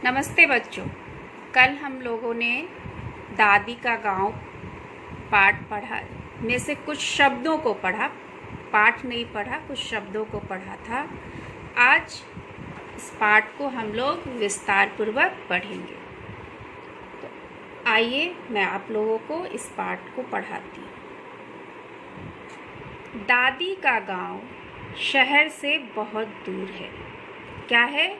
नमस्ते बच्चों। कल हम लोगों ने दादी का गांव पाठ पढ़ा में से कुछ शब्दों को पढ़ा। पाठ नहीं पढ़ा, कुछ शब्दों को पढ़ा था। आज इस पाठ को हम लोग विस्तार पूर्वक पढ़ेंगे। तो आइए मैं आप लोगों को इस पाठ को पढ़ाती हूँ। दादी का गांव शहर से बहुत दूर है। क्या है?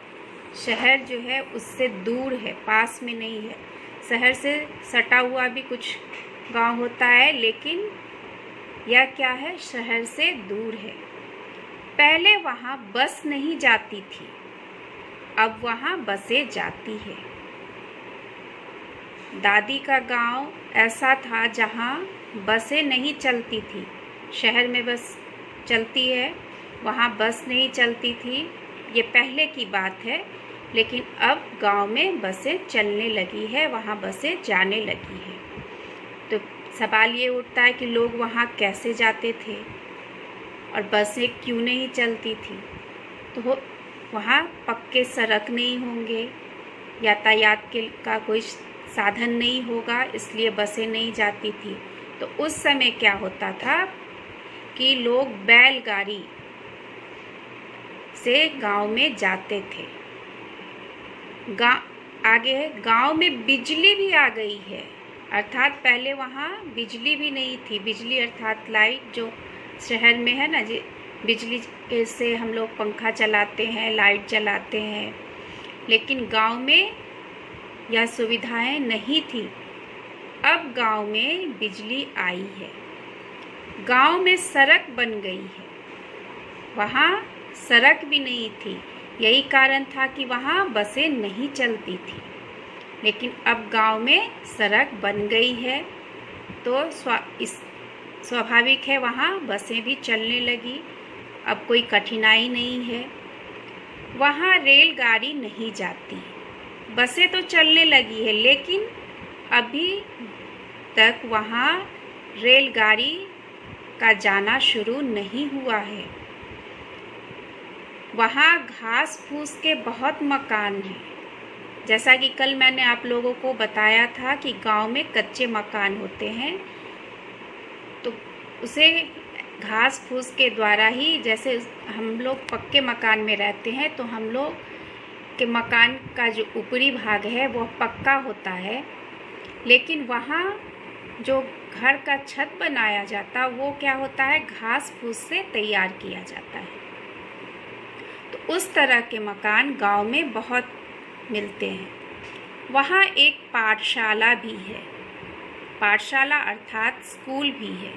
शहर जो है उससे दूर है, पास में नहीं है। शहर से सटा हुआ भी कुछ गांव होता है, लेकिन यह क्या है? शहर से दूर है। पहले वहाँ बस नहीं जाती थी, अब वहाँ बसें जाती है। दादी का गांव ऐसा था जहाँ बसें नहीं चलती थी। शहर में बस चलती है, वहाँ बस नहीं चलती थी। ये पहले की बात है, लेकिन अब गांव में बसें चलने लगी है, वहाँ बसें जाने लगी है। तो सवाल ये उठता है कि लोग वहाँ कैसे जाते थे और बसें क्यों नहीं चलती थी? तो वहाँ पक्के सड़क नहीं होंगे, यातायात का कोई साधन नहीं होगा, इसलिए बसें नहीं जाती थी। तो उस समय क्या होता था कि लोग बैलगाड़ी से गांव में जाते थे। आगे है, गांव में बिजली भी आ गई है। अर्थात पहले वहाँ बिजली भी नहीं थी। बिजली अर्थात लाइट, जो शहर में है ना, बिजली से हम लोग पंखा चलाते हैं, लाइट जलाते हैं। लेकिन गांव में यह सुविधाएं नहीं थी। अब गांव में बिजली आई है। गांव में सड़क बन गई है। वहाँ सड़क भी नहीं थी, यही कारण था कि वहाँ बसें नहीं चलती थी। लेकिन अब गांव में सड़क बन गई है, तो स्वाभाविक है वहाँ बसें भी चलने लगी। अब कोई कठिनाई नहीं है। वहाँ रेलगाड़ी नहीं जाती, बसें तो चलने लगी है, लेकिन अभी तक वहाँ रेलगाड़ी का जाना शुरू नहीं हुआ है। वहाँ घास फूस के बहुत मकान हैं। जैसा कि कल मैंने आप लोगों को बताया था कि गांव में कच्चे मकान होते हैं, तो उसे घास फूस के द्वारा ही, जैसे हम लोग पक्के मकान में रहते हैं तो हम लोग के मकान का जो ऊपरी भाग है वह पक्का होता है, लेकिन वहाँ जो घर का छत बनाया जाता वो क्या होता है? घास फूस से तैयार किया जाता है। तो उस तरह के मकान गांव में बहुत मिलते हैं। वहाँ एक पाठशाला भी है। पाठशाला अर्थात स्कूल भी है।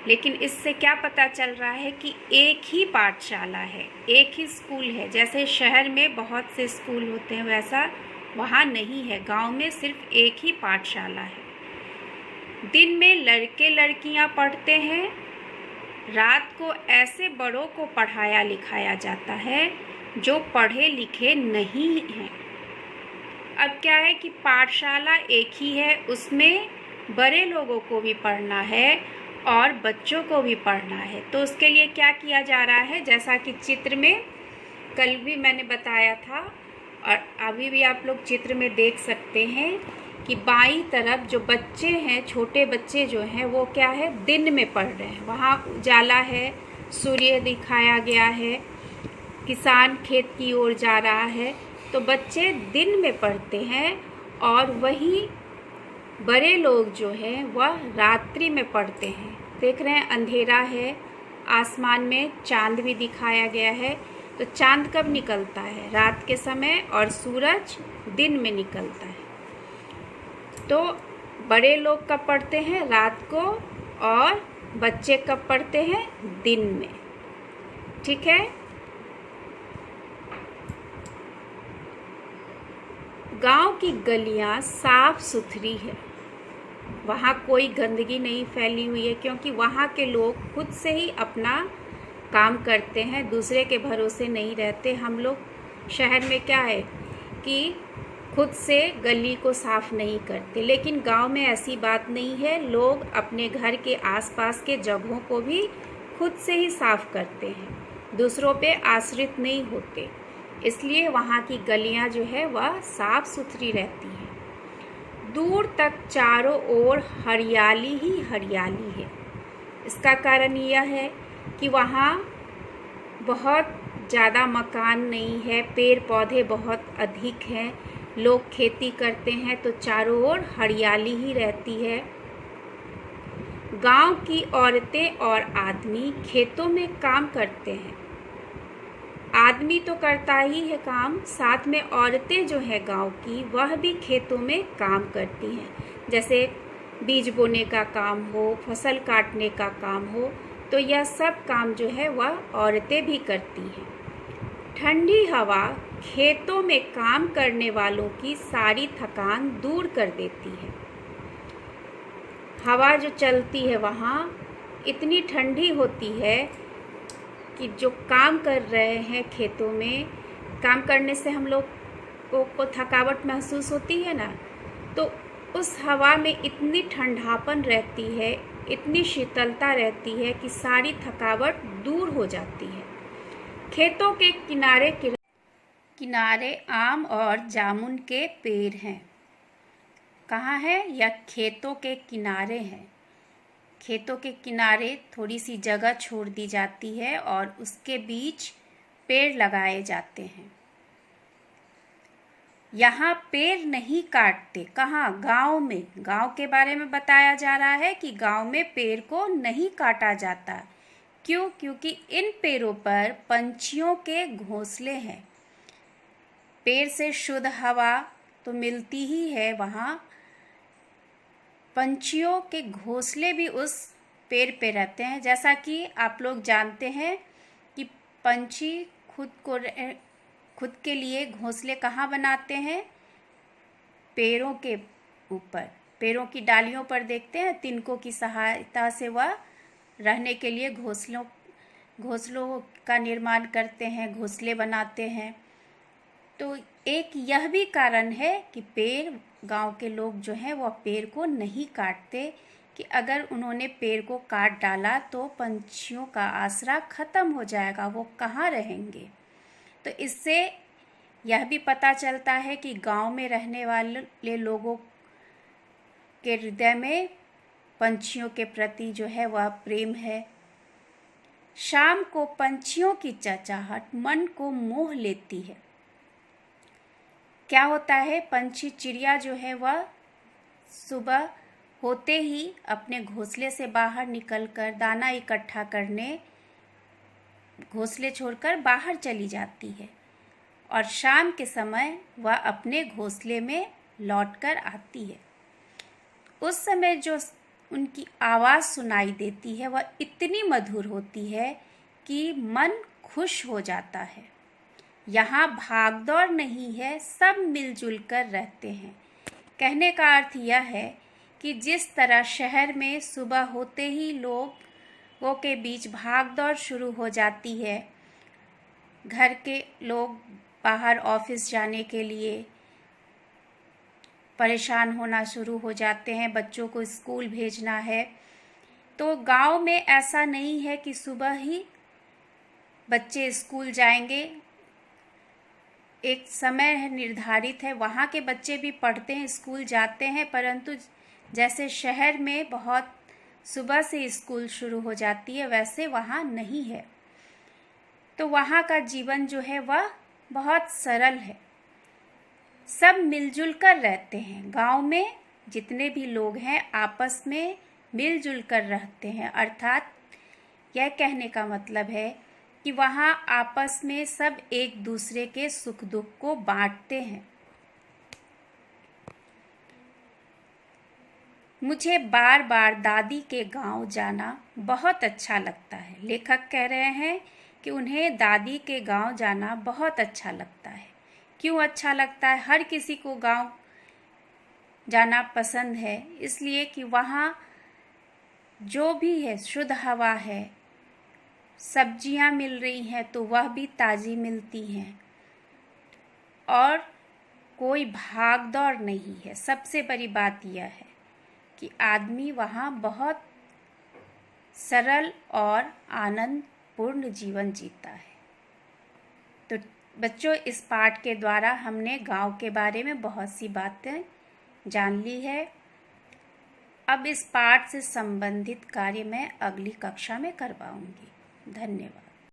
लेकिन इससे क्या पता चल रहा है कि एक ही पाठशाला है, एक ही स्कूल है। जैसे शहर में बहुत से स्कूल होते हैं, वैसा वहाँ नहीं है। गांव में सिर्फ एक ही पाठशाला है। दिन में लड़के लड़कियाँ पढ़ते हैं, रात को ऐसे बड़ों को पढ़ाया लिखाया जाता है जो पढ़े लिखे नहीं हैं। अब क्या है कि पाठशाला एक ही है, उसमें बड़े लोगों को भी पढ़ना है और बच्चों को भी पढ़ना है। तो उसके लिए क्या किया जा रहा है? जैसा कि चित्र में कल भी मैंने बताया था और अभी भी आप लोग चित्र में देख सकते हैं कि बाईं तरफ जो बच्चे हैं, छोटे बच्चे जो हैं, वो क्या है? दिन में पढ़ रहे हैं। वहाँ उजाला है, सूर्य दिखाया गया है, किसान खेत की ओर जा रहा है। तो बच्चे दिन में पढ़ते हैं और वही बड़े लोग जो हैं वह रात्रि में पढ़ते हैं। देख रहे हैं अंधेरा है, आसमान में चांद भी दिखाया गया है। तो चांद कब निकलता है? रात के समय, और सूरज दिन में निकलता है। तो बड़े लोग कब पढ़ते हैं? रात को, और बच्चे कब पढ़ते हैं? दिन में। ठीक है। गांव की गलियां साफ सुथरी है। वहाँ कोई गंदगी नहीं फैली हुई है, क्योंकि वहाँ के लोग खुद से ही अपना काम करते हैं, दूसरे के भरोसे नहीं रहते। हम लोग शहर में क्या है कि खुद से गली को साफ नहीं करते, लेकिन गांव में ऐसी बात नहीं है। लोग अपने घर के आसपास के जगहों को भी खुद से ही साफ करते हैं, दूसरों पे आश्रित नहीं होते। इसलिए वहाँ की गलियाँ जो है वह साफ सुथरी रहती हैं। दूर तक चारों ओर हरियाली ही हरियाली है। इसका कारण यह है कि वहाँ बहुत ज़्यादा मकान नहीं है, पेड़ पौधे बहुत अधिक हैं, लोग खेती करते हैं, तो चारों ओर हरियाली ही रहती है। गांव की औरतें और आदमी खेतों में काम करते हैं। आदमी तो करता ही है काम, साथ में औरतें जो है गांव की, वह भी खेतों में काम करती हैं। जैसे बीज बोने का काम हो, फसल काटने का काम हो, तो यह सब काम जो है वह औरतें भी करती हैं। ठंडी हवा खेतों में काम करने वालों की सारी थकान दूर कर देती है। हवा जो चलती है वहाँ इतनी ठंडी होती है कि जो काम कर रहे हैं खेतों में, काम करने से हम लोग को थकावट महसूस होती है ना, तो उस हवा में इतनी ठंडापन रहती है, इतनी शीतलता रहती है कि सारी थकावट दूर हो जाती है। खेतों के किनारे किनारे आम और जामुन के पेड़ हैं। कहाँ है? यह खेतों के किनारे हैं। खेतों के किनारे थोड़ी सी जगह छोड़ दी जाती है और उसके बीच पेड़ लगाए जाते हैं। यहाँ पेड़ नहीं काटते। कहाँ? गांव में। गांव के बारे में बताया जा रहा है कि गांव में पेड़ को नहीं काटा जाता। क्यों? क्योंकि इन पेड़ों पर पंछियों के घोंसले हैं। पेड़ से शुद्ध हवा तो मिलती ही है, वहाँ पंछियों के घोंसले भी उस पेड़ पे रहते हैं। जैसा कि आप लोग जानते हैं कि पंछी खुद के लिए घोंसले कहाँ बनाते हैं? पेड़ों के ऊपर, पेड़ों की डालियों पर देखते हैं, तिनकों की सहायता से वह रहने के लिए घोंसलों का निर्माण करते हैं, घोंसले बनाते हैं। तो एक यह भी कारण है कि गांव के लोग जो हैं वह पेड़ को नहीं काटते, कि अगर उन्होंने पेड़ को काट डाला तो पंछियों का आसरा खत्म हो जाएगा, वो कहाँ रहेंगे। तो इससे यह भी पता चलता है कि गांव में रहने वाले लोगों के हृदय में पंछियों के प्रति जो है वह प्रेम है। शाम को पंछियों की चहचहाट मन को मोह लेती है। क्या होता है? पंछी, चिड़िया जो है वह सुबह होते ही अपने घोंसले से बाहर निकलकर दाना इकट्ठा करने घोंसले छोड़कर बाहर चली जाती है और शाम के समय वह अपने घोंसले में लौटकर आती है। उस समय जो उनकी आवाज़ सुनाई देती है वह इतनी मधुर होती है कि मन खुश हो जाता है। यहाँ भागदौड़ नहीं है, सब मिलजुल कर रहते हैं। कहने का अर्थ यह है कि जिस तरह शहर में सुबह होते ही लोगों के बीच भागदौड़ शुरू हो जाती है, घर के लोग बाहर ऑफिस जाने के लिए परेशान होना शुरू हो जाते हैं, बच्चों को स्कूल भेजना है, तो गांव में ऐसा नहीं है कि सुबह ही बच्चे स्कूल जाएंगे। एक समय है, निर्धारित है, वहाँ के बच्चे भी पढ़ते हैं, स्कूल जाते हैं, परंतु जैसे शहर में बहुत सुबह से स्कूल शुरू हो जाती है, वैसे वहाँ नहीं है। तो वहाँ का जीवन जो है वह बहुत सरल है, सब मिलजुल कर रहते हैं। गांव में जितने भी लोग हैं आपस में मिलजुल कर रहते हैं, अर्थात यह कहने का मतलब है कि वहाँ आपस में सब एक दूसरे के सुख दुख को बांटते हैं। मुझे बार बार दादी के गांव जाना बहुत अच्छा लगता है। लेखक कह रहे हैं कि उन्हें दादी के गांव जाना बहुत अच्छा लगता है। क्यों अच्छा लगता है? हर किसी को गांव जाना पसंद है, इसलिए कि वहाँ जो भी है शुद्ध हवा है, सब्जियां मिल रही हैं तो वह भी ताज़ी मिलती हैं और कोई भागदौड़ नहीं है। सबसे बड़ी बात यह है कि आदमी वहाँ बहुत सरल और आनंदपूर्ण जीवन जीता है। तो बच्चों, इस पाठ के द्वारा हमने गांव के बारे में बहुत सी बातें जान ली है। अब इस पाठ से संबंधित कार्य मैं अगली कक्षा में करवाऊंगी। धन्यवाद।